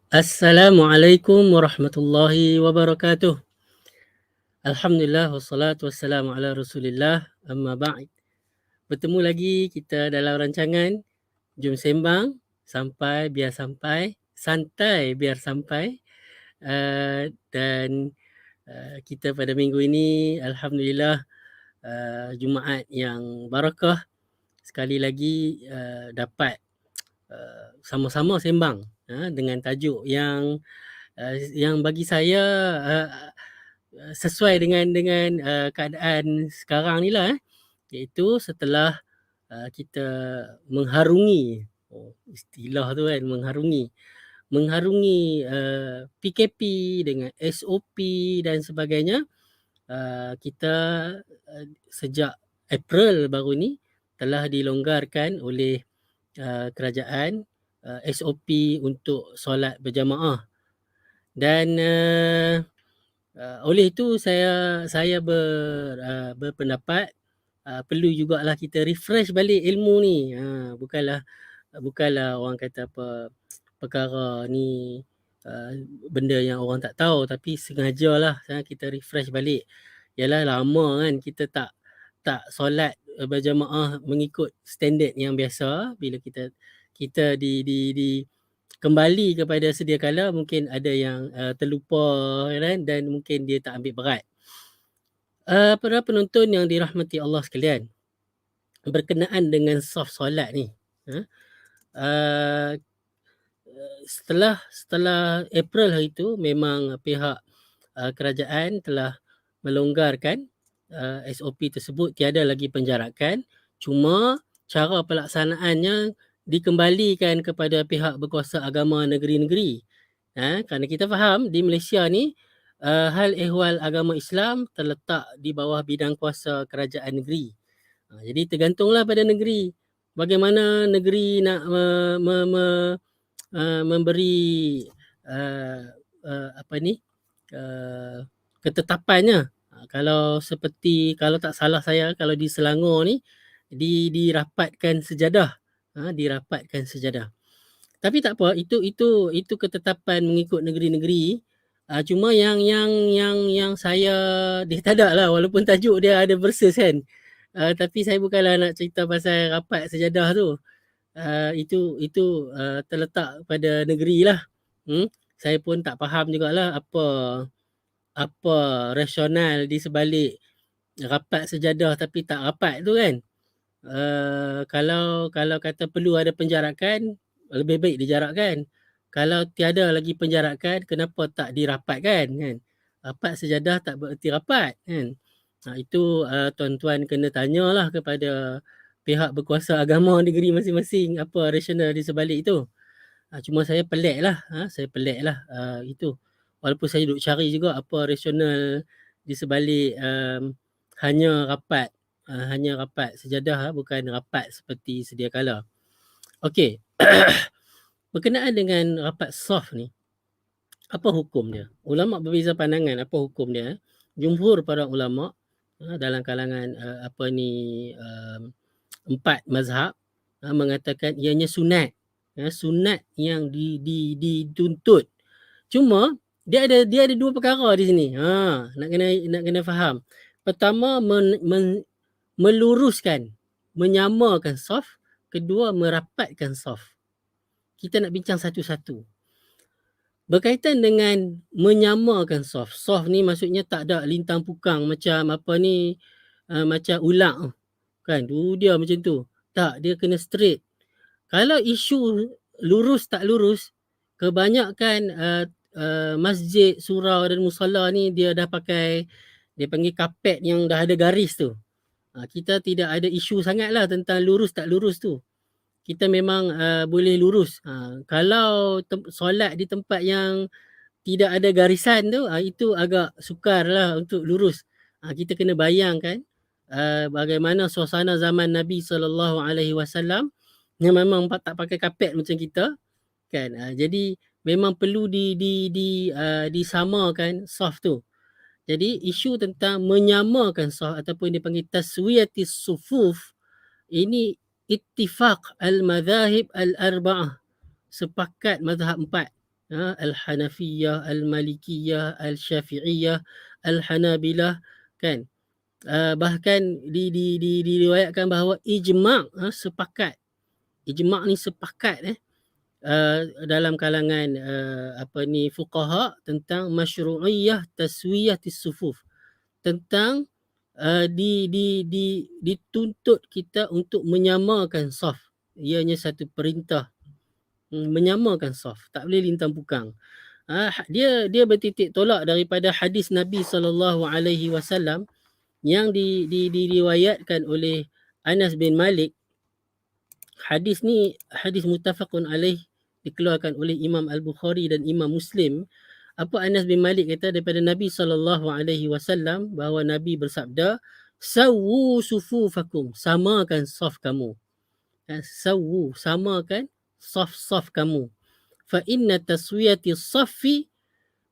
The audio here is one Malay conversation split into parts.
Assalamualaikum warahmatullahi wabarakatuh. Alhamdulillah wassalatu wassalamu ala Rasulillah amma ba'd. Bertemu lagi kita dalam rancangan Jom Sembang sampai, santai biar sampai. Dan kita pada minggu ini alhamdulillah Jumaat yang barakah, sekali lagi dapat sama-sama sembang dengan tajuk yang bagi saya uh, sesuai dengan keadaan sekarang ni lah, iaitu setelah kita mengharungi, istilah tu kan, mengharungi PKP dengan SOP dan sebagainya. Kita sejak April baru ni telah dilonggarkan oleh kerajaan SOP untuk solat berjamaah. Dan oleh itu saya berpendapat perlu jugalah kita refresh balik ilmu ni. Bukanlah orang kata apa, perkara ni benda yang orang tak tahu, tapi sengajalah kita refresh balik. Yalah lama kan kita tak solat berjamaah mengikut standard yang biasa. Bila kita di kembali kepada sedia kala, mungkin ada yang terlupa kan, dan mungkin dia tak ambil berat. Para penonton yang dirahmati Allah sekalian, berkenaan dengan saf solat ni, uh, setelah April hari tu memang pihak kerajaan telah melonggarkan SOP tersebut, tiada lagi penjarakan. Cuma cara pelaksanaannya dikembalikan kepada pihak berkuasa agama negeri-negeri. Kerana kita faham di Malaysia ni hal ehwal agama Islam terletak di bawah bidang kuasa kerajaan negeri. Jadi tergantunglah pada negeri, bagaimana negeri nak memberi ketetapannya. Kalau tak salah saya, kalau di Selangor ni dirapatkan sejadah, dirapatkan sejadah. Tapi tak apa, itu ketetapan mengikut negeri-negeri. Cuma yang saya dia tak ada lah, walaupun tajuk dia ada verses kan. Tapi saya bukanlah nak cerita pasal rapat sejadah tu. Itu terletak pada negeri lah. Saya pun tak faham jugalah apa rasional di sebalik rapat sejadah tapi tak rapat tu kan. Kalau kata perlu ada penjarakan, lebih baik dijarakkan. Kalau tiada lagi penjarakan, kenapa tak dirapatkan kan? Rapat sejadah tak bererti rapat kan. Itu tuan-tuan kena tanyalah kepada pihak berkuasa agama negeri masing-masing, apa rasional di sebalik itu. Cuma saya pelik lah itu. Walaupun saya duk cari juga apa rasional di sebalik hanya rapat sejadah, bukan rapat seperti sedia kala. Okey. Berkenaan dengan rapat soft ni, apa hukum dia? Ulama berbeza pandangan apa hukum dia. Jumhur para ulama dalam kalangan empat mazhab mengatakan ianya sunat. Sunat yang dituntut. Cuma dia ada dua perkara di sini. Nak kena faham. Pertama, meluruskan, menyamakan saf. Kedua, merapatkan saf. Kita nak bincang satu-satu. Berkaitan dengan menyamakan saf. Saf ni maksudnya tak ada lintang pukang macam macam ulak kan. Dia macam tu. Tak, dia kena straight. Kalau isu lurus tak lurus, kebanyakan masjid, surau dan musalla ni dia dah pakai, dia panggil kapet yang dah ada garis tu. Kita tidak ada isu sangatlah tentang lurus tak lurus tu. Kita memang boleh lurus. Kalau solat di tempat yang tidak ada garisan tu, itu agak sukar lah untuk lurus. Kita kena bayangkan bagaimana suasana zaman Nabi SAW yang memang tak pakai kapet macam kita kan. Jadi memang perlu disamakan saf tu. Jadi isu tentang menyamakan saf ataupun dipanggil taswiyatis sufuf, ini ittifaq al-madhahib al-arba'ah, sepakat mazhab empat. Al-Hanafiyah, Al-Malikiyah, Al-Syafi'iyah, Al-Hanabilah, kan. Bahkan diriwayatkan bahawa ijma' sepakat. Ijma' ni sepakat dalam kalangan fuqaha tentang masyru'iyah taswiyatis sufuf, tentang dituntut kita untuk menyamakan saf. Ianya satu perintah, menyamakan saf, tak boleh lintang pukang. Dia bertitik tolak daripada hadis Nabi SAW yang diriwayatkan oleh Anas bin Malik. Hadis ni hadis muttafaqun alaih, dikeluarkan oleh Imam Al-Bukhari dan Imam Muslim. Apa Anas bin Malik kata daripada Nabi SAW, bahawa Nabi bersabda, "Sawwu sufufakum", samakan saf kamu. Sawwu, samakan saf-saf kamu. Fa inna taswiyati saffi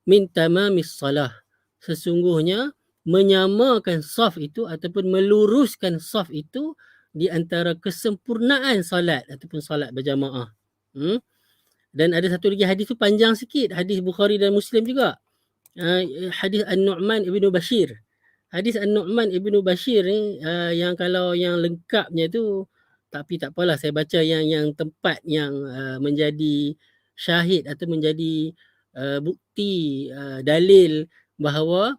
min tamamis salah. Sesungguhnya menyamakan saf itu ataupun meluruskan saf itu di antara kesempurnaan salat ataupun salat berjamaah. Dan ada satu lagi hadis tu panjang sikit, hadis Bukhari dan Muslim juga. Hadis An-Nu'man ibnu Bashir. Hadis An-Nu'man ibnu Bashir ni yang kalau yang lengkapnya tu, tapi tak apalah, saya baca yang tempat yang menjadi syahid atau menjadi bukti dalil bahawa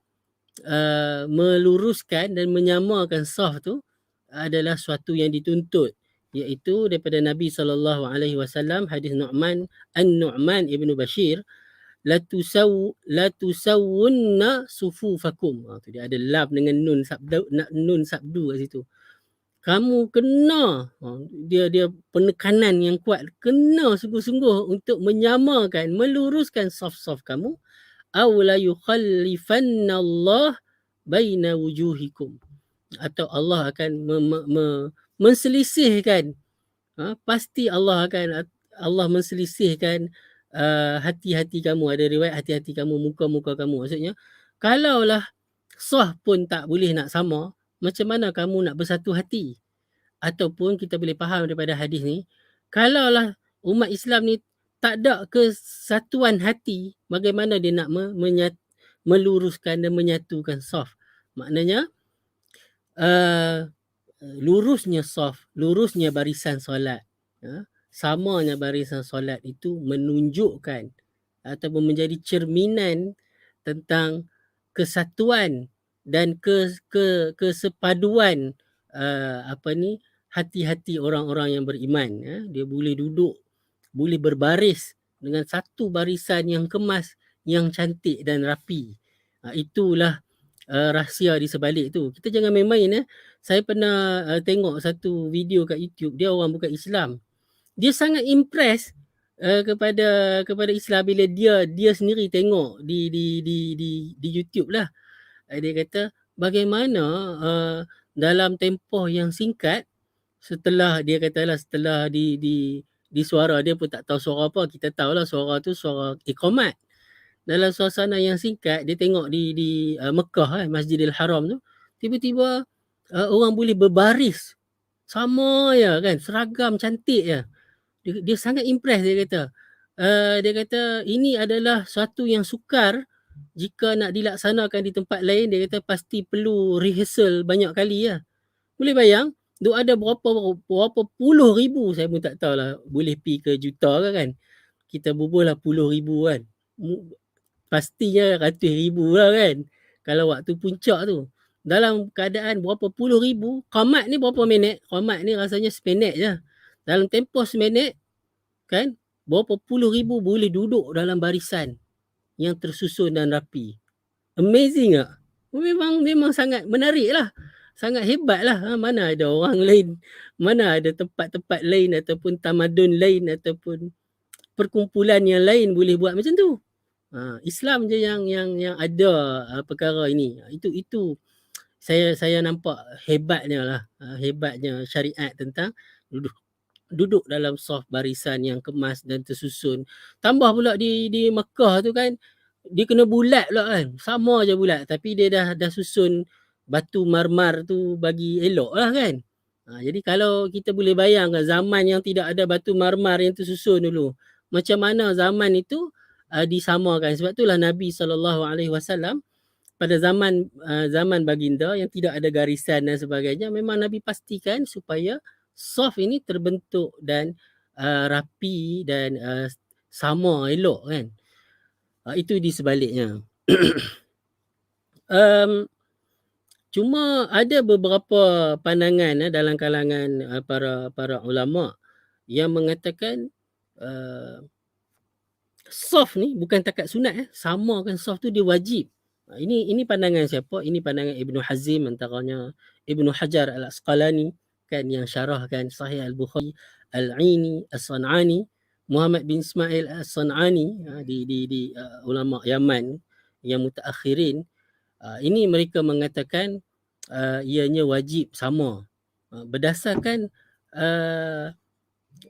meluruskan dan menyamakan saf tu adalah suatu yang dituntut, iaitu daripada Nabi SAW, hadis An-Nu'man ibnu Bashir, la tusawwunna sufufakum. Tu dia ada lam dengan nun sabdu kat situ. Kamu kena, dia penekanan yang kuat, kena sungguh-sungguh untuk menyamakan, meluruskan saf-saf kamu. Aw la yukhallifanna Allah baina wujuhikum, atau Allah akan menselisihkan, pasti Allah menselisihkan hati-hati kamu. Ada riwayat hati-hati kamu, muka-muka kamu. Maksudnya, kalaulah sah pun tak boleh nak sama, macam mana kamu nak bersatu hati? Ataupun kita boleh faham daripada hadis ni, kalaulah umat Islam ni tak ada kesatuan hati, bagaimana dia nak meluruskan dan menyatukan saf? Maknanya lurusnya saf, lurusnya barisan solat, samanya barisan solat itu menunjukkan ataupun menjadi cerminan tentang kesatuan dan kesepaduan hati-hati orang-orang yang beriman. Dia boleh duduk, boleh berbaris dengan satu barisan yang kemas, yang cantik dan rapi. Itulah rahsia di sebalik tu. Kita jangan main-main. Saya pernah tengok satu video kat YouTube, dia orang bukan Islam. Dia sangat impress kepada Islam bila dia sendiri tengok di YouTube lah. Dia kata bagaimana dalam tempoh yang singkat, setelah dia katalah setelah di suara, dia pun tak tahu suara apa, kita tahulah suara tu suara iqamat. Dalam suasana yang singkat, dia tengok di Mekah, Masjidil Haram tu, tiba-tiba orang boleh berbaris sama ya kan, seragam cantik ya. Dia sangat impress. Dia kata ini adalah suatu yang sukar jika nak dilaksanakan di tempat lain. Dia kata pasti perlu rehearsal banyak kali ya. Boleh bayang, duk ada berapa puluh ribu, saya pun tak tahulah, boleh pi ke juta ke kan. Kita bubuh lah puluh ribu kan. Pastinya ratus ribu lah kan. Kalau waktu puncak tu. Dalam keadaan berapa puluh ribu, qamat ni berapa minit? Qamat ni rasanya seminit je. Dalam tempoh seminit, kan, berapa puluh ribu boleh duduk dalam barisan yang tersusun dan rapi. Amazing tak? Memang sangat menarik lah. Sangat hebat lah. Mana ada orang lain, mana ada tempat-tempat lain ataupun tamadun lain ataupun perkumpulan yang lain boleh buat macam tu. Islam je yang ada perkara ini. Itu saya nampak hebatnya lah. Hebatnya syariat tentang duduk dalam saf barisan yang kemas dan tersusun. Tambah pula di Mekah tu kan, dia kena bulat pula kan. Sama je bulat, tapi dia dah susun batu marmar tu bagi elok lah kan. Jadi kalau kita boleh bayangkan zaman yang tidak ada batu marmar yang tersusun dulu, macam mana zaman itu disamakan. Sebab itulah Nabi SAW pada zaman baginda yang tidak ada garisan dan sebagainya, memang Nabi pastikan supaya saf ini terbentuk dan rapi dan sama elok kan. Itu di sebaliknya. Cuma ada beberapa pandangan dalam kalangan para ulama yang mengatakan saf ni bukan takat sunat, samakan saf tu dia wajib. Ini pandangan siapa? Ini pandangan Ibnu Hazim, antaranya Ibnu Hajar Al-Asqalani kan, yang syarahkan Sahih Al-Bukhari, Al-Aini As-San'ani, Muhammad bin Ismail As-San'ani, di ulama Yaman yang mutaakhirin. Ini mereka mengatakan ianya wajib sama, berdasarkan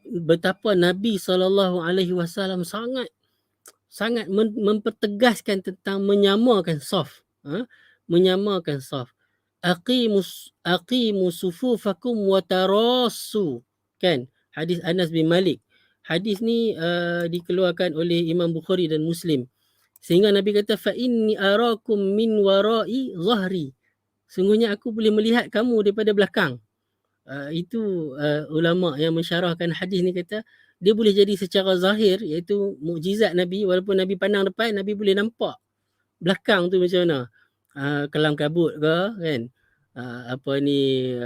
betapa Nabi SAW sangat mempertegaskan tentang menyamakan saf, menyamakan saf. Aqimu sufufakum wa tarassu, kan, hadis Anas bin Malik. Hadis ni dikeluarkan oleh Imam Bukhari dan Muslim. Sehingga Nabi kata, fa inni arakum min warai zahri, sungguhnya aku boleh melihat kamu daripada belakang. Itu ulama yang mensyarahkan hadis ni kata dia boleh jadi secara zahir, iaitu mukjizat Nabi. Walaupun Nabi pandang depan, Nabi boleh nampak belakang tu macam mana, kelam kabut ke kan, apa ni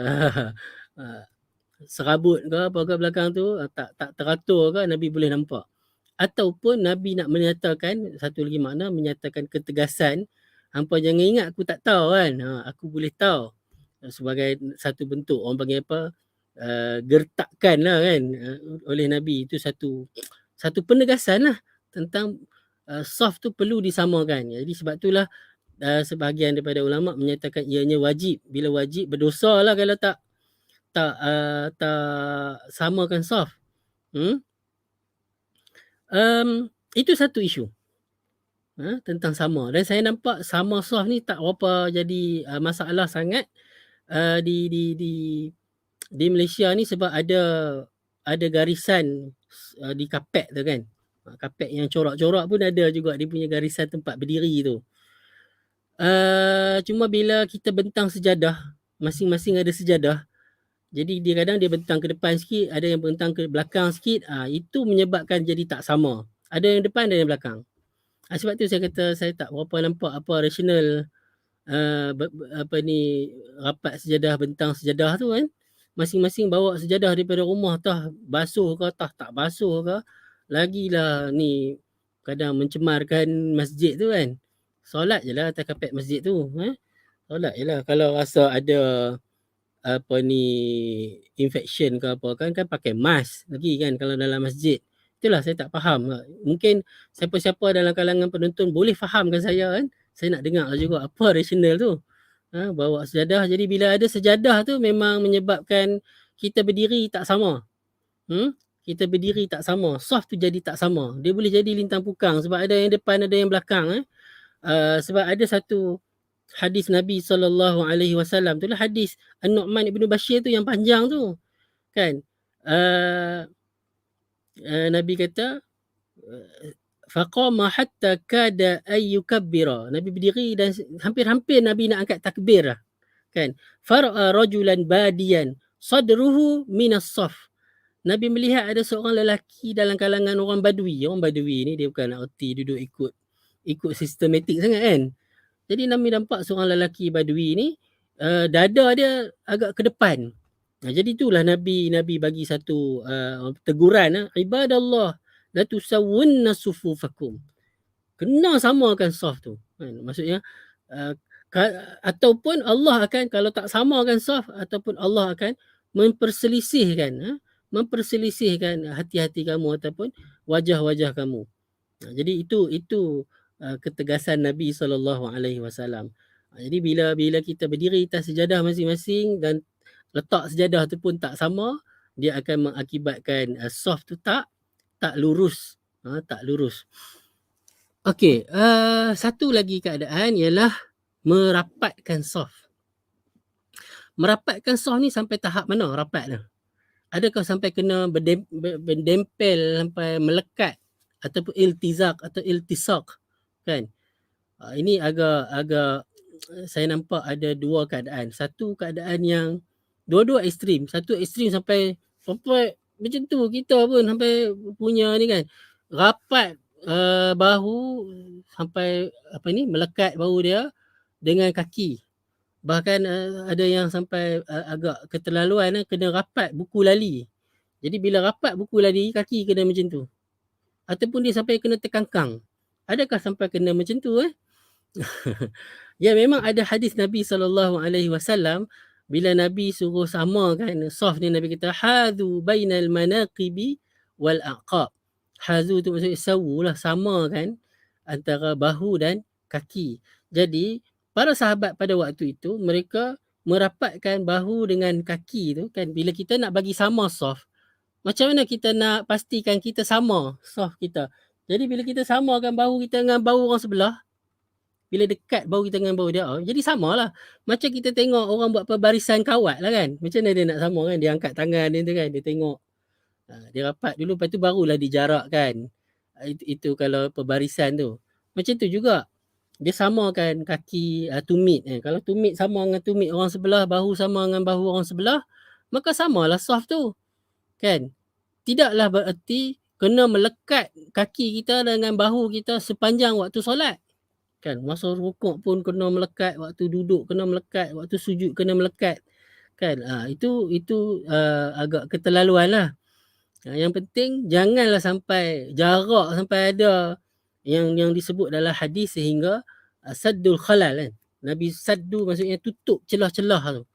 serabut ke apa ke belakang tu, tak teratur ke, Nabi boleh nampak. Ataupun Nabi nak menyatakan satu lagi makna, menyatakan ketegasan, hampa jangan ingat aku tak tahu kan, aku boleh tahu, sebagai satu bentuk orang panggil apa, gertakan lah kan, oleh Nabi. Itu satu penegasan lah tentang saf tu perlu disamakan. Jadi sebab itulah sebahagian daripada ulama menyatakan ianya wajib. Bila wajib, berdosa lah kalau tak samakan saf. Itu satu isu tentang sama. Dan saya nampak sama saf ni tak berapa jadi masalah sangat di Malaysia ni, sebab ada garisan di kapet tu kan. Kapet yang corak-corak pun ada juga dia punya garisan tempat berdiri tu. Cuma bila kita bentang sejadah, masing-masing ada sejadah. Jadi dia kadang dia bentang ke depan sikit, ada yang bentang ke belakang sikit. Itu menyebabkan jadi tak sama. Ada yang depan, ada yang belakang. Sebab tu saya kata saya tak berapa nampak apa rasional rapat sejadah, bentang sejadah tu kan. Masing-masing bawa sejadah daripada rumah, tah basuh ke tah tak basuh ke, lagilah ni kadang mencemarkan masjid tu kan. Solat je lah atas kapet masjid tu, solat je lah. Kalau rasa ada infection ke apa kan pakai mask lagi kan kalau dalam masjid. Itulah saya tak faham. Mungkin siapa-siapa dalam kalangan penonton boleh fahamkan saya kan. Saya nak dengar juga apa rasional tu. Bawa sejadah. Jadi bila ada sejadah tu memang menyebabkan kita berdiri tak sama. Kita berdiri tak sama. Saf tu jadi tak sama. Dia boleh jadi lintang pukang sebab ada yang depan, ada yang belakang. Sebab ada satu hadis Nabi SAW tu lah, hadis An-Nu'man ibn Bashir tu yang panjang tu kan. Nabi kata faqama hatta kada ay yukabbira, Nabi berdiri dan hampir-hampir Nabi nak angkat takbir lah kan. Fara'a rajulan badiyan sadruhu minas saf, Nabi melihat ada seorang lelaki dalam kalangan orang Badui. Orang Badui ni dia bukan nak erti duduk ikut sistematik sangat kan. Jadi Nabi nampak seorang lelaki Badui ni dada dia agak ke depan. Jadi itulah Nabi bagi satu teguran, ibadallah la tusawwunna sufufakum, kena samakan saf tu kan. Maksudnya ataupun Allah akan, kalau tak samakan saf, ataupun Allah akan memperselisihkan hati-hati kamu ataupun wajah-wajah kamu. Jadi itu ketegasan Nabi SAW. Jadi bila kita berdiri atas sejadah masing-masing dan letak sejadah tu pun tak sama, dia akan mengakibatkan saf tu tak lurus. Tak lurus. Okey, satu lagi keadaan ialah merapatkan saf. Merapatkan saf ni sampai tahap mana rapat tu? Adakah sampai kena berdempel sampai melekat ataupun iltizaq atau iltisaq, kan. Ini agak saya nampak ada dua keadaan. Satu keadaan yang dua-dua ekstrim. Satu ekstrim sampai macam tu kita pun sampai punya ni kan, rapat bahu sampai melekat bahu dia dengan kaki. Bahkan ada yang sampai agak keterlaluan, kena rapat buku lali. Jadi bila rapat buku lali, kaki kena macam tu. Ataupun dia sampai kena terkangkang. Adakah sampai kena macam tu Ya, memang ada hadis Nabi SAW bila Nabi suruh samakan soft ni, Nabi kata hadhu bainal manaqibi wal aqab. Hadhu tu maksudnya sawulah, samakan antara bahu dan kaki. Jadi para sahabat pada waktu itu mereka merapatkan bahu dengan kaki tu kan. Bila kita nak bagi sama soft, macam mana kita nak pastikan kita sama soft kita? Jadi bila kita samakan bahu kita dengan bahu orang sebelah, bila dekat bahu kita dengan bahu dia, jadi samalah. Macam kita tengok orang buat pembarisan kawat lah kan. Macam mana dia nak sama kan? Dia angkat tangan dia tu kan, dia tengok. Dia rapat dulu, lepas tu barulah dijarakkan. Itu kalau pembarisan tu. Macam tu juga. Dia samakan kaki tumit. Kalau tumit sama dengan tumit orang sebelah, bahu sama dengan bahu orang sebelah, maka samalah soft tu. Kan? Tidaklah bererti kena melekat kaki kita dengan bahu kita sepanjang waktu solat. Kan, masa rukuk pun kena melekat, waktu duduk kena melekat, waktu sujud kena melekat. Kan, itu agak keterlaluan lah. Yang penting janganlah sampai jarak sampai ada yang disebut dalam hadis sehingga saddul khalal kan. Nabi saddu maksudnya tutup celah-celah tu.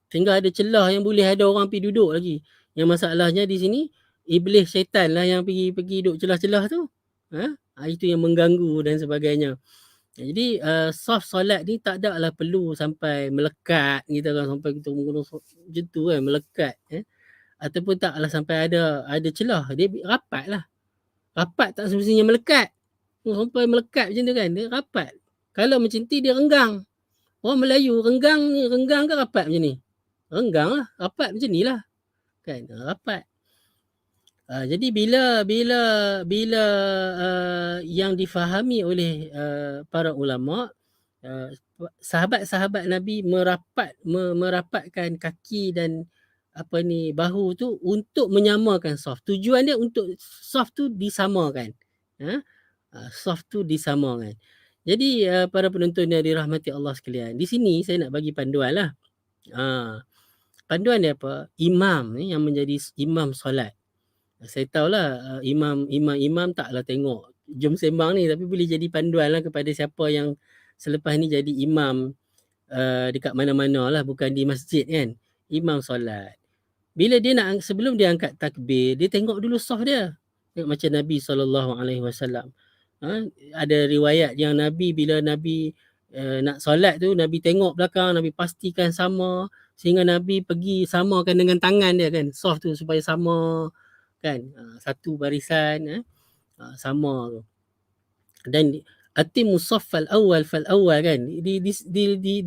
Sehingga ada celah yang boleh ada orang pergi duduk lagi. Yang masalahnya di sini iblis syaitan lah yang pergi duduk celah-celah tu. Itu yang mengganggu dan sebagainya. Jadi soft solat ni tak ada lah perlu sampai melekat kita kan, sampai kita menggunakan macam tu kan, melekat ataupun taklah sampai ada celah. Dia rapat lah. Rapat tak semestinya melekat. Sampai melekat macam tu kan, dia rapat. Kalau macam tu dia renggang. Orang Melayu renggang ke rapat macam ni? Renggang lah, rapat macam ni lah. Kan, rapat. Jadi bila yang difahami oleh para ulama, sahabat-sahabat Nabi merapatkan kaki dan bahu tu untuk menyamakan soft. Tujuan dia untuk soft tu disamakan. Soft tu disamakan. Jadi para penonton yang dirahmati Allah sekalian, di sini saya nak bagi panduan lah. Panduan dia apa? Imam ni yang menjadi imam solat. Saya tahulah imam taklah tengok jom sembang ni, tapi boleh jadi panduan lah kepada siapa yang selepas ni jadi imam dekat mana-mana lah, bukan di masjid kan. Imam solat, bila dia nak, sebelum dia angkat takbir, dia tengok dulu soft dia. Tengok macam Nabi SAW. Ada riwayat yang bila Nabi nak solat tu, Nabi tengok belakang, Nabi pastikan sama, sehingga Nabi pergi samakan dengan tangan dia kan, soft tu supaya sama kan, satu barisan sama tu. Dan atimu saffal awal fal awal kan,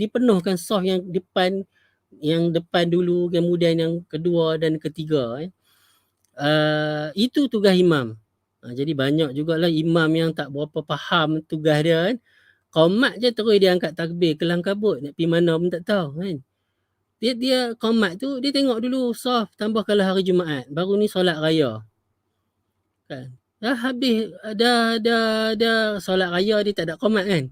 dipenuhkan soft yang depan dulu, kemudian yang kedua dan ketiga itu tugas imam. Jadi banyak jugalah imam yang tak berapa faham tugas dia kan, qomat je terus dia angkat takbir kelang kabut, nak pergi mana pun tak tahu kan. Dia qomat tu dia tengok dulu soft, tambah kalau hari Jumaat, baru ni solat raya kan, dah habis, dah solat raya dia tak ada qomat kan,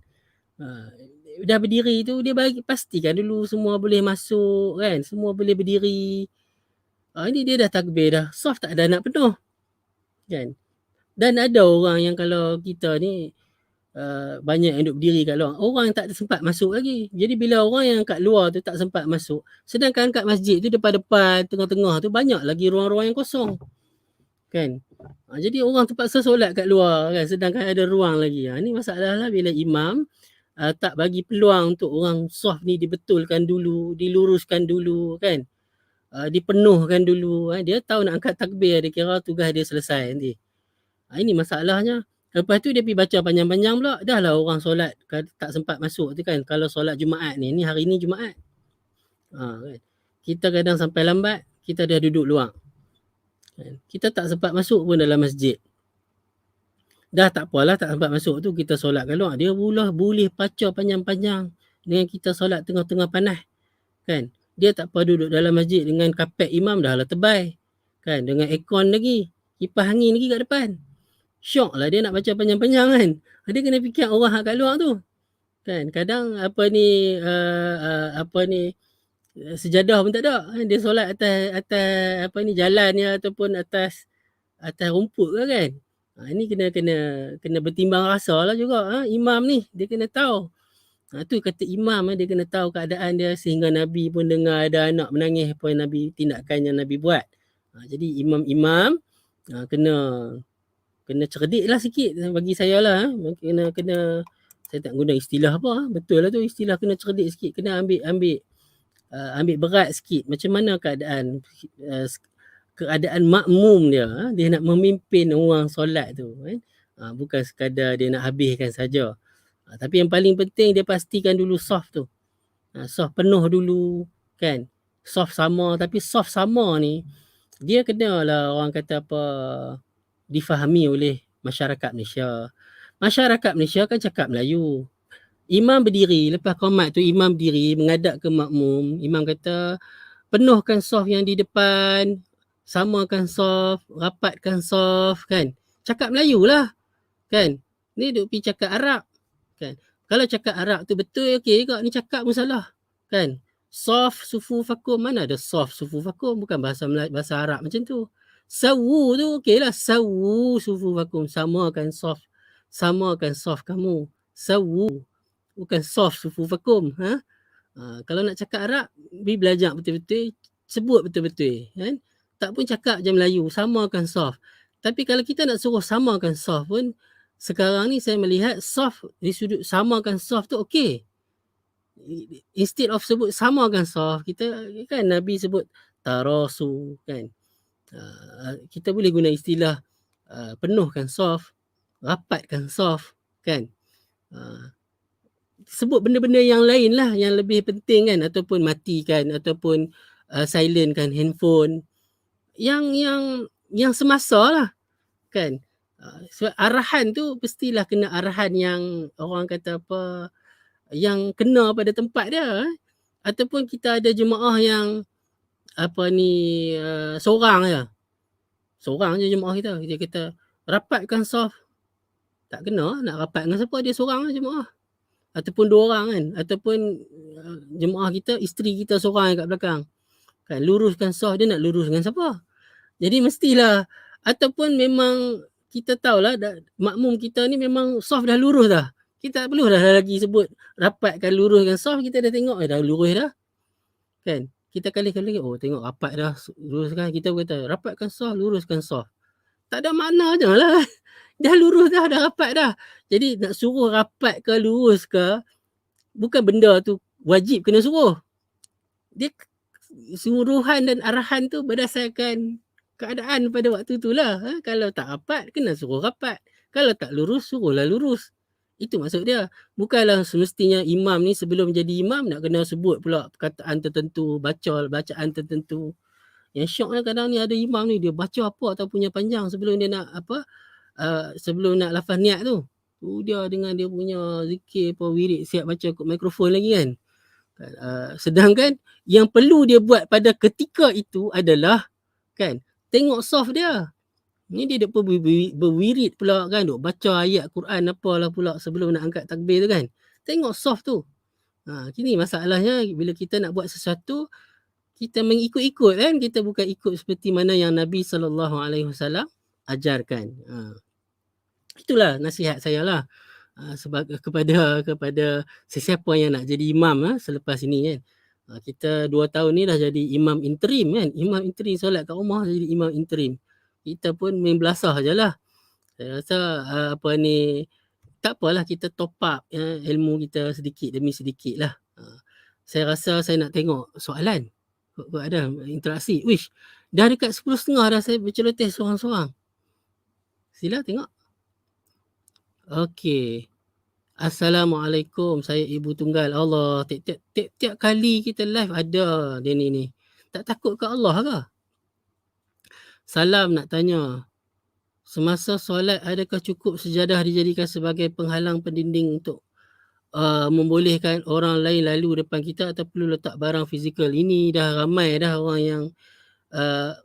dah berdiri tu dia bagi pastikan dulu semua boleh masuk kan, semua boleh berdiri. Ini dia dah takbir dah, soft tak ada nak penuh kan. Dan ada orang yang kalau kita ni banyak yang duduk berdiri kat luar, orang yang tak sempat masuk lagi. Jadi bila orang yang kat luar tu tak sempat masuk, sedangkan kat masjid tu depan-depan, tengah-tengah tu banyak lagi ruang-ruang yang kosong kan. Jadi orang terpaksa solat kat luar kan, sedangkan ada ruang lagi. Ini masalah lah bila imam tak bagi peluang untuk orang soft ni dibetulkan dulu, diluruskan dulu kan, dipenuhkan dulu. Dia tahu nak angkat takbir, dia kira tugas dia selesai nanti. Ini masalahnya. Lepas tu dia pergi baca panjang-panjang pula, dah lah orang solat tak sempat masuk tu kan. Kalau solat Jumaat ni hari ni Jumaat, kan? Kita kadang sampai lambat, kita dah duduk luar, kita tak sempat masuk pun dalam masjid. dah tak apalah tak sempat masuk tu kita solat kat luar. Dia boleh baca panjang-panjang dengan kita solat tengah-tengah panas kan. Dia tak apa duduk dalam masjid dengan kapet imam dah lah tebal kan, dengan aircon lagi, kipas angin lagi kat depan. Syok lah dia nak baca panjang-panjang kan. Dia kena fikir orang kat luar tu kan. Kadang sejadah pun tak ada kan. Dia solat atas atas jalan ni ataupun atas rumput ke kan. Ini kena bertimbang rasa lah juga. Imam ni dia kena tahu. Tu kata imam dia kena tahu keadaan dia, sehingga Nabi pun dengar ada anak menangis apa yang tindakan yang Nabi buat. Jadi imam-imam kena cerdik lah sikit bagi saya lah. Kena saya tak guna istilah apa. Betul lah tu istilah kena cerdik sikit. Kena ambil berat sikit macam mana keadaan makmum dia. Dia nak memimpin orang solat tu kan. Bukan sekadar dia nak habiskan saja. Tapi yang paling penting dia pastikan dulu soft tu. Soft penuh dulu kan. Soft sama, tapi soft sama ni dia kenalah orang kata apa, difahami oleh masyarakat Malaysia. Masyarakat Malaysia kan cakap Melayu. Imam berdiri, lepas qomat tu imam berdiri menghadap ke makmum. Imam kata, penuhkan soft yang di depan, samakan soft, rapatkan soft kan. Cakap Melayu lah kan. Ni duk pergi cakap Arab kan. Kalau cakap Arab tu betul okey juga, ni cakap pun salah kan. Soft sufu fakum, mana ada soft sufu fakum, bukan bahasa Arab macam tu. Sawu tu okeylah, sawu sufu fakum, samakan soft kamu. Sawu bukan soft sufu fakum. Kalau nak cakap Arab, pergi belajar betul-betul, sebut betul-betul kan. Tak pun cakap je Melayu, samakan soft. Tapi kalau kita nak suruh samakan soft pun, sekarang ni saya melihat soft di sudut samakan soft tu okey. Instead of sebut samakan soft, kita kan Nabi sebut tarasu kan. Kita boleh guna istilah penuhkan soft, rapatkan soft kan. Sebut benda-benda yang lain lah yang lebih penting kan, ataupun matikan ataupun silentkan handphone yang semasa lah kan. Sebab arahan tu mestilah kena arahan yang orang kata apa, yang kena pada tempat dia. Ataupun kita ada jemaah yang seorang je jemaah kita kata rapatkan soft, tak kena nak rapat dengan siapa, dia seorang je jemaah. Ataupun 2 orang kan, ataupun jemaah kita, isteri kita seorang kat belakang kan, luruskan soft, dia nak lurus dengan siapa? Jadi mestilah, ataupun memang kita tahulah makmum kita ni memang soft dah lurus dah, kita tak perlu dah lagi sebut rapatkan, luruskan soft, kita dah tengok dah lurus dah kan. Kita kali-kali tengok rapat dah, luruskan, kita kata rapatkan soft, luruskan soft, tak ada makna je lah. Dah lurus dah rapat dah. Jadi nak suruh rapat ke lurus ke, bukan benda tu wajib kena suruh. Dia suruhan dan arahan tu berdasarkan keadaan pada waktu tu lah. Kalau tak rapat, kena suruh rapat. Kalau tak lurus, suruhlah lurus. Itu maksud dia. Bukanlah semestinya imam ni sebelum jadi imam nak kena sebut pula perkataan tertentu, bacaan tertentu. Yang syoknya kadang ni ada imam ni, dia baca apa atau punya panjang sebelum dia nak sebelum nak lafaz niat tu. Dia dengan dia punya zikir apa, wirid, siap baca kat mikrofon lagi kan. Sedangkan yang perlu dia buat pada ketika itu adalah kan, tengok soft dia. Ni dia duk berwirid pula kan, duk baca ayat Quran apalah pula sebelum nak angkat takbir tu kan. Tengok soft tu. Kini masalahnya bila kita nak buat sesuatu, kita mengikut-ikut kan, kita bukan ikut seperti mana yang Nabi SAW ajarkan. Itulah nasihat saya lah sebagai kepada sesiapa yang nak jadi imam selepas ini kan. Kita 2 tahun ni dah jadi imam interim kan. Imam interim solat kat rumah jadi imam interim. Kita pun main belasah je lah. Saya rasa tak apalah, kita top up ilmu kita sedikit demi sedikit lah. Saya rasa saya nak tengok soalan. Ada interaksi. Wish, dah dekat 10.30 dah saya berceloteh seorang-seorang. Sila tengok. Okey. Assalamualaikum, saya Ibu Tunggal. Allah, tiap kali kita live ada dia ni. Tak takut ke Allah ke? Salam nak tanya. Semasa solat adakah cukup sejadah dijadikan sebagai penghalang pendinding untuk membolehkan orang lain lalu depan kita atau perlu letak barang fizikal? Ini dah ramai dah orang yang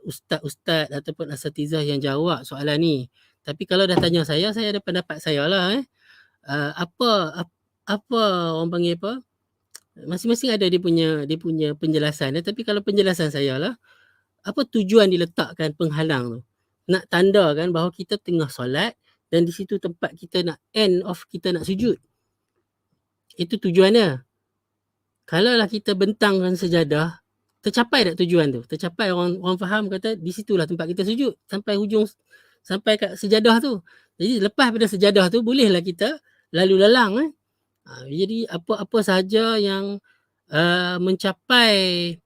ustaz-ustaz ataupun asatizah yang jawab soalan ni. Tapi kalau dah tanya saya ada pendapat saya lah. Apa orang panggil apa, masing-masing ada dia punya penjelasan. Tapi kalau penjelasan saya lah, apa tujuan diletakkan penghalang tu? Nak tandakan bahawa kita tengah solat dan di situ tempat kita nak end of kita nak sujud. Itu tujuannya. Kalaulah kita bentangkan sejadah, tercapai tak tujuan tu? Tercapai, orang faham kata di situlah tempat kita sujud sampai hujung, sampai kat sejadah tu. Jadi lepas pada sejadah tu bolehlah kita lalu lalang. Jadi apa-apa sahaja yang mencapai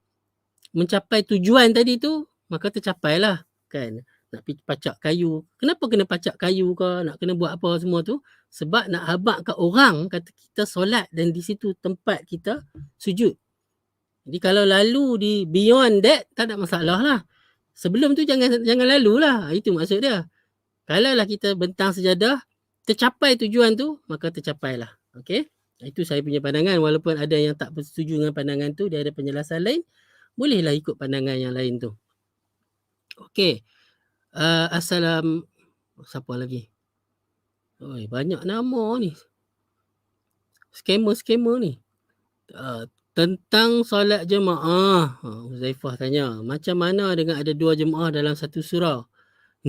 tujuan tadi tu, maka tercapailah kan. Nak pergi pacak kayu, kenapa kena pacak kayu ke, nak kena buat apa semua tu? Sebab nak habaqkan orang kata kita solat dan di situ tempat kita sujud. Jadi kalau lalu di beyond that, tak ada masalah lah. Sebelum tu jangan lalu lah, itu maksud dia. Kalaulah kita bentang sejadah, tercapai tujuan tu, maka tercapailah. Okey? Itu saya punya pandangan. Walaupun ada yang tak bersetuju dengan pandangan tu, dia ada penjelasan lain, bolehlah ikut pandangan yang lain tu. Okey. Siapa lagi? Oi, banyak nama ni. Skamer ni. Tentang solat jemaah. Huzaifah tanya, macam mana dengan ada 2 jemaah dalam satu surau?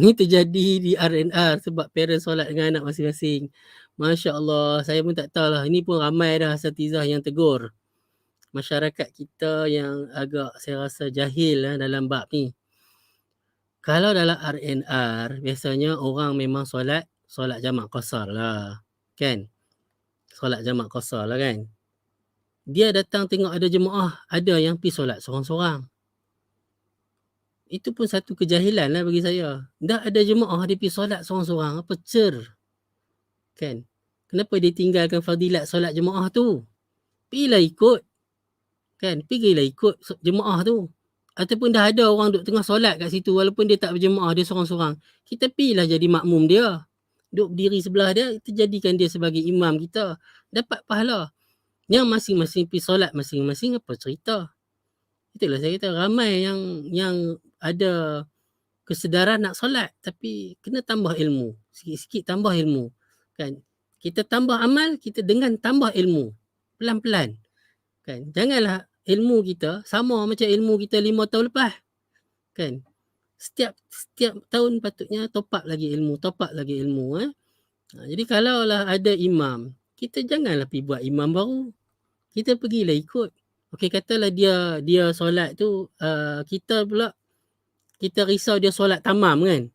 Ni terjadi di RNR sebab parent solat dengan anak masing-masing. Masya Allah, saya pun tak tahulah. Ini pun ramai dah asatizah yang tegur. Masyarakat kita yang agak saya rasa jahil dalam bab ni. Kalau dalam RNR, biasanya orang memang solat jamak qasar lah. Kan? Solat jamak qasar lah kan? Dia datang tengok ada jemaah, ada yang pergi solat sorang-sorang. Itu pun satu kejahilan lah bagi saya. Dah ada jemaah dia pergi solat sorang-sorang, apa cer? Kan? Kenapa dia tinggalkan fadilat solat jemaah tu? Pergilah ikut. Kan? Pergilah ikut jemaah tu. Ataupun dah ada orang duduk tengah solat kat situ walaupun dia tak berjemaah, dia sorang-sorang. Kita pergilah jadi makmum dia. Duduk berdiri sebelah dia, kita jadikan dia sebagai imam kita. Dapat pahala. Yang masing-masing pergi solat masing-masing, apa cerita? Itulah saya kata ramai yang ada kesedaran nak solat tapi kena tambah ilmu. Sikit-sikit tambah ilmu. Kan? Kita tambah amal, kita dengan tambah ilmu. Pelan-pelan. Kan? Janganlah ilmu kita sama macam ilmu kita 5 tahun lepas. Kan? Setiap tahun patutnya top up lagi ilmu. Jadi kalaulah ada imam, kita janganlah pergi buat imam baru. Kita pergilah ikut. Okey, katalah dia solat tu, kita pula kita risau dia solat tamam kan.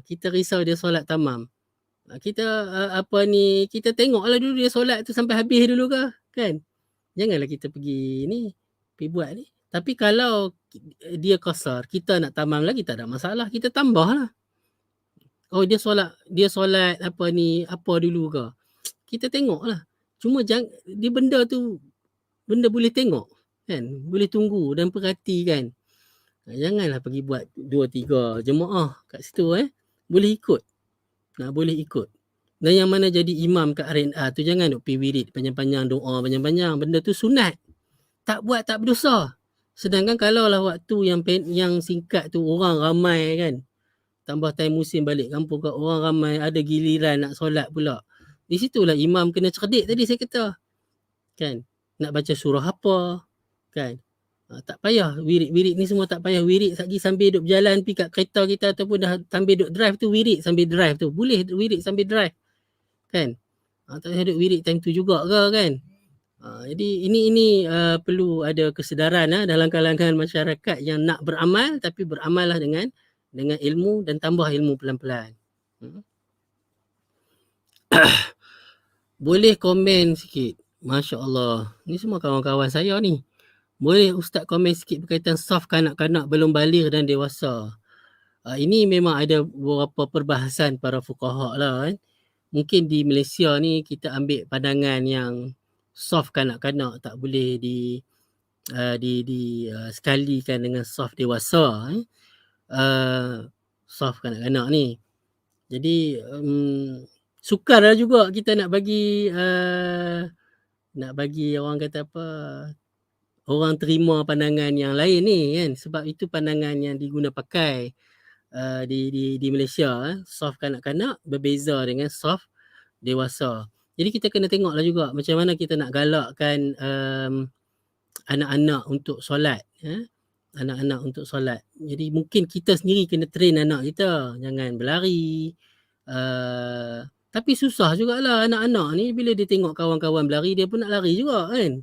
Kita risau dia solat tamam. Kita kita tengoklah dulu dia solat tu sampai habis dulu ke, kan? Janganlah kita pergi buat ni. Tapi kalau dia qasar, kita nak tamam lagi tak ada masalah, kita tambahlah. Oh dia solat apa dulu ke? Kita tengoklah. Cuma dia benda tu benda boleh tengok kan, boleh tunggu dan perhati kan. Janganlah pergi buat 2-3 jemaah kat situ boleh ikut. Boleh ikut. Dan yang mana jadi imam kat RNR tu jangan duk pergi wirid panjang-panjang, doa panjang-panjang. Benda tu sunat. Tak buat tak berdosa. Sedangkan kalau lah waktu yang singkat tu orang ramai kan, tambah time musim balik kampung kat orang ramai, ada giliran nak solat pula. Di situlah imam kena cerdik tadi saya kata. Kan? Nak baca surah apa? Kan? Tak payah wirid-wirid ni semua, tak payah wirid lagi sambil duduk berjalan pergi kat kereta kita ataupun dah sambil duduk drive tu, wirid sambil drive tu. Boleh wirid sambil drive. Kan? Tak payah duduk wirid time tu juga ke kan? Jadi ini perlu ada kesedaran dalam kalangan masyarakat yang nak beramal, tapi beramallah dengan ilmu dan tambah ilmu pelan-pelan. Boleh komen sikit? Masya Allah. Ni semua kawan-kawan saya ni. Boleh Ustaz komen sikit berkaitan saf kanak-kanak belum baligh dan dewasa? Ini memang ada beberapa perbahasan para fuqaha lah kan. Mungkin di Malaysia ni kita ambil pandangan yang saf kanak-kanak tak boleh sekalikan dengan saf dewasa. Saf kanak-kanak ni. Jadi, sukarlah juga kita nak bagi orang kata apa, orang terima pandangan yang lain ni kan. Sebab itu pandangan yang diguna pakai di Malaysia, soft kanak-kanak berbeza dengan soft dewasa. Jadi kita kena tengoklah juga macam mana kita nak galakkan anak-anak untuk solat, anak-anak untuk solat. Jadi mungkin kita sendiri kena train anak kita, jangan berlari. Tapi susah jugalah anak-anak ni bila dia tengok kawan-kawan berlari, dia pun nak lari juga kan.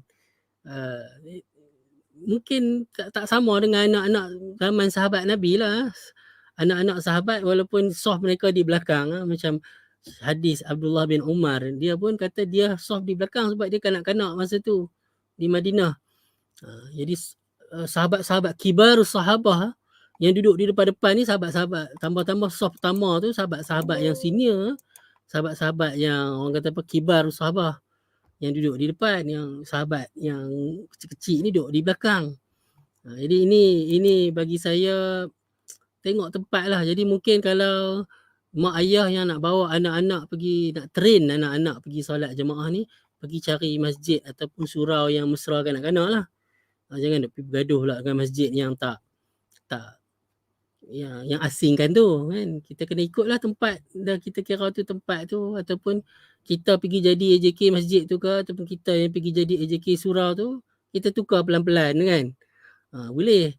Mungkin tak sama dengan anak-anak zaman sahabat Nabi lah. Anak-anak sahabat walaupun soft mereka di belakang, macam hadis Abdullah bin Umar, dia pun kata dia soft di belakang sebab dia kanak-kanak masa tu di Madinah. Jadi sahabat-sahabat kibar sahabah yang duduk di depan-depan ni, sahabat-sahabat tambah-tambah soft pertama tu, sahabat-sahabat yang senior, sahabat-sahabat yang orang kata apa, kibar sahabah yang duduk di depan, yang sahabat yang kecil-kecil ni duduk di belakang. Jadi ini bagi saya tengok tempat lah. Jadi mungkin kalau mak ayah yang nak bawa anak-anak pergi, nak train anak-anak pergi solat jemaah ni, pergi cari masjid ataupun surau yang mesra kanak-kanak lah. Jangan nak pergi bergaduh pula dengan masjid yang yang asingkan tu kan. Kita kena ikutlah tempat dah kita kira tu tempat tu, ataupun kita pergi jadi AJK masjid tu ke, ataupun kita yang pergi jadi AJK surau tu, kita tukar pelan-pelan kan. Boleh.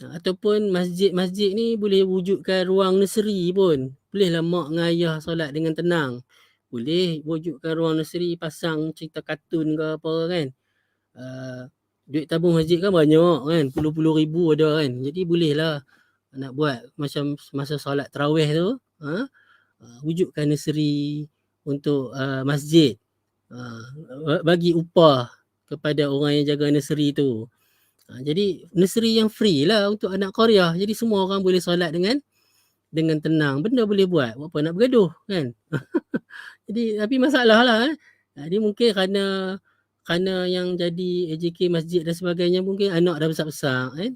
Ataupun masjid-masjid ni boleh wujudkan ruang nursery pun. Bolehlah mak dengan ayah solat dengan tenang. Boleh wujudkan ruang nursery, pasang cerita kartun ke apa kan. Duit tabung masjid kan banyak kan, puluh-puluh ribu ada kan. Jadi bolehlah nak buat macam masa solat tarawih tu, wujudkan nursery untuk masjid. Bagi upah kepada orang yang jaga nursery tu. Jadi nursery yang free lah untuk anak qaryah. Jadi semua orang boleh solat dengan tenang. Benda boleh buat. Buat apa nak bergaduh kan. Jadi tapi masalah lah. Jadi mungkin kerana yang jadi AJK masjid dan sebagainya, mungkin anak dah besar-besar kan.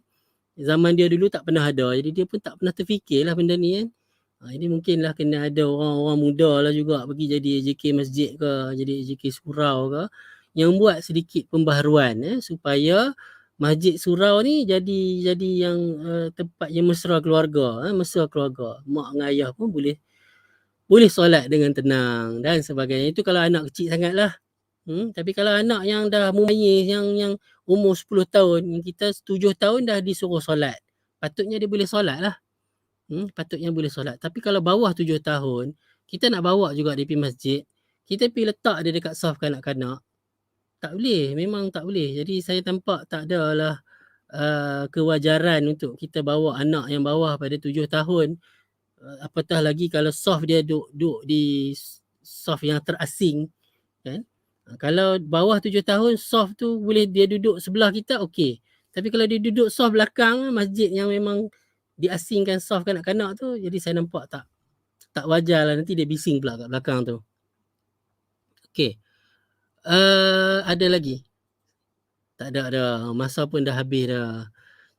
Zaman dia dulu tak pernah ada. Jadi dia pun tak pernah terfikirlah benda ni kan. Jadi mungkinlah kena ada orang-orang muda lah juga pergi jadi AJK masjid ke, jadi AJK surau ke, yang buat sedikit pembaharuan supaya masjid surau ni jadi yang tempat yang mesra keluarga, mesra keluarga. Mak dengan ayah pun boleh solat dengan tenang dan sebagainya. Itu kalau anak kecil sangatlah. Tapi kalau anak yang dah mumayyiz, yang umur 10 tahun, kita 7 tahun dah disuruh solat. Patutnya dia boleh solat lah. Patutnya boleh solat. Tapi kalau bawah 7 tahun, kita nak bawa juga dia pergi masjid, kita pergi letak dia dekat saf kanak-kanak, tak boleh, memang tak boleh. Jadi saya nampak tak adalah kewajaran untuk kita bawa anak yang bawah pada 7 tahun, apatah lagi kalau saf dia duduk di saf yang terasing kan. Kalau bawah 7 tahun, soft tu boleh dia duduk sebelah kita, okey. Tapi kalau dia duduk soft belakang, masjid yang memang diasingkan soft kanak-kanak tu, jadi saya nampak tak wajar lah, nanti dia bising pula kat belakang tu. Okey. Ada lagi? Tak ada. Masa pun dah habis dah.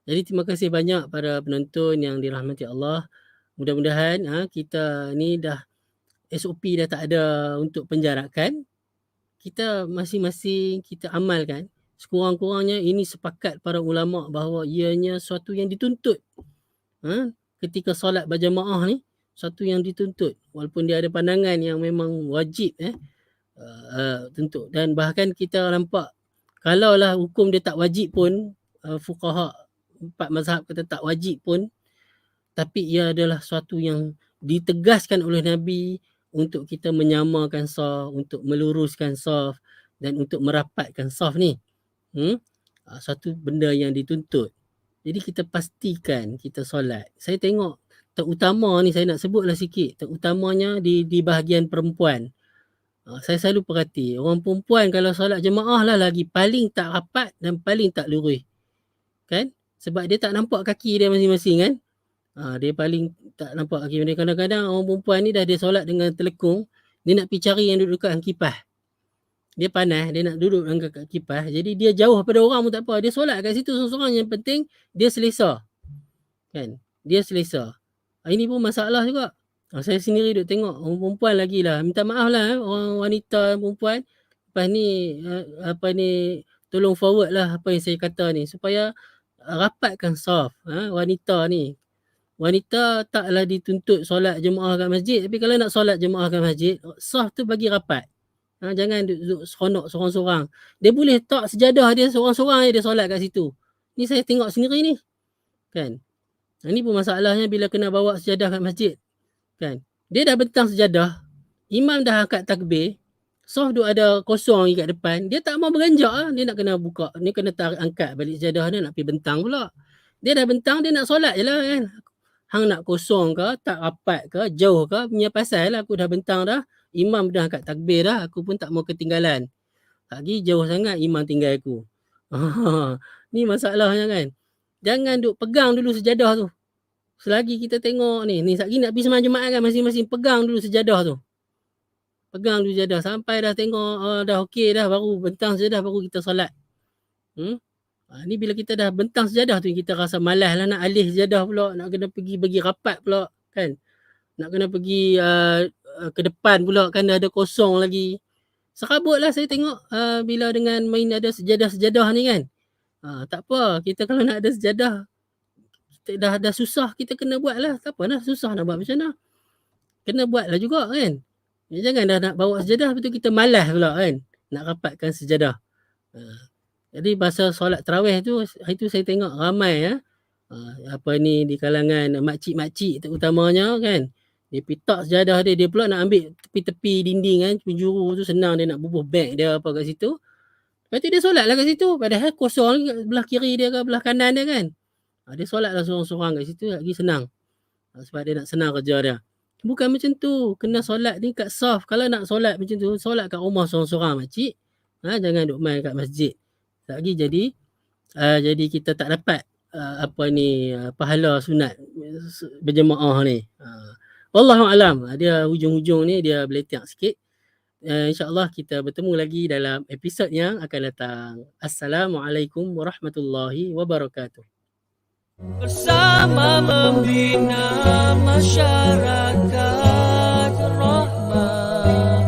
Jadi terima kasih banyak para penonton yang dirahmati Allah. Mudah-mudahan kita ni dah SOP dah tak ada untuk penjarakan. Kita masing-masing kita amalkan. Sekurang-kurangnya ini sepakat para ulama bahawa ianya suatu yang dituntut. Ketika solat berjamaah ni, suatu yang dituntut. Walaupun dia ada pandangan yang memang wajib tuntut. Dan bahkan kita nampak kalaulah hukum dia tak wajib pun, fuqaha 4 mazhab kata tak wajib pun, tapi ia adalah suatu yang ditegaskan oleh Nabi untuk kita menyamakan saf, untuk meluruskan saf dan untuk merapatkan saf ni. Satu benda yang dituntut. Jadi kita pastikan kita solat. Saya tengok terutama ni, saya nak sebutlah sikit, terutamanya di bahagian perempuan. Saya selalu perhati orang perempuan kalau solat jemaah lah lagi paling tak rapat dan paling tak lurus. Kan? Sebab dia tak nampak kaki dia masing-masing kan. Dia paling tak nampak kaki dia. Kadang-kadang orang perempuan ni dah dia solat dengan telekung, dia nak pergi cari yang duduk dekat kipas. Dia panas, dia nak duduk dekat kipas. Jadi dia jauh pada orang pun tak apa. Dia solat kat situ seorang-seorang, yang penting dia selesa. Kan? Dia selesa. Ini pun masalah juga. Saya sendiri duk tengok orang perempuan lagi lah, minta maaf lah orang wanita, perempuan. Lepas ni, apa ni, tolong forward lah apa yang saya kata ni supaya rapatkan saf wanita ni. Wanita taklah dituntut solat jemaah kat masjid, tapi kalau nak solat jemaah kat masjid, saf tu bagi rapat. Jangan duduk seronok sorang-sorang. Dia boleh tak sejadah dia sorang-sorang je dia solat kat situ. Ni saya tengok sendiri ni, kan. Ni pun masalahnya bila kena bawa sejadah kat masjid, kan. Dia dah bentang sejadah, imam dah angkat takbir, saf duk ada kosong lagi kat depan, dia tak mau beranjak lah, dia nak kena buka, ni kena angkat balik sejadah dia nak pergi bentang pula. Dia dah bentang, dia nak solat je lah kan. Hang nak kosong ke, tak rapat ke, jauh ke, punya pasal lah, aku dah bentang dah, imam dah angkat takbir dah, aku pun tak mau ketinggalan. Lagi jauh sangat imam tinggal aku. Ni masalahnya kan. Jangan duk pegang dulu sejadah tu. Selagi kita tengok ni sekali nak pergi sembahyang Jumaat kan, masing-masing pegang dulu sejadah tu. Pegang dulu sejadah sampai dah tengok dah okey dah, baru bentang sejadah, baru kita solat. Ni bila kita dah bentang sejadah tu, kita rasa malas lah nak alih sejadah pula, nak kena pergi bagi rapat pula kan. Nak kena pergi ke depan pula kan, dah ada kosong lagi. Serabut lah saya tengok bila dengan main ada sejadah-sejadah ni kan. Tak apa, kita kalau nak ada sejadah, kita dah susah, kita kena buat lah. Tak apa lah, susah nak buat macam mana. Kena buat lah juga kan. Jangan dah nak bawa sejadah, betul kita malas pula kan, nak rapatkan sejadah. Jadi pasal solat tarawih tu, itu saya tengok ramai apa ni di kalangan makcik-makcik terutamanya kan. Dia pitak sejadah dia pula nak ambil tepi-tepi dinding kan, penjuru tu senang dia nak bubuh beg dia apa kat situ. Lepas tu dia solat lah kat situ, padahal kosong belah kiri dia ke belah kanan dia kan. Dia solat lah sorang-sorang kat situ, lagi senang. Sebab dia nak senang kerja dia. Bukan macam tu, kena solat ni kat saf. Kalau nak solat macam tu, solat kat rumah sorang-sorang makcik. Jangan duk main kat masjid. Lagi jadi kita tak dapat pahala sunat berjemaah ni. Wallahualam, dia hujung-hujung ni dia beletak sikit. InsyaAllah kita bertemu lagi dalam episod yang akan datang. Assalamualaikum warahmatullahi wabarakatuh. Bersama membina masyarakat rahmat.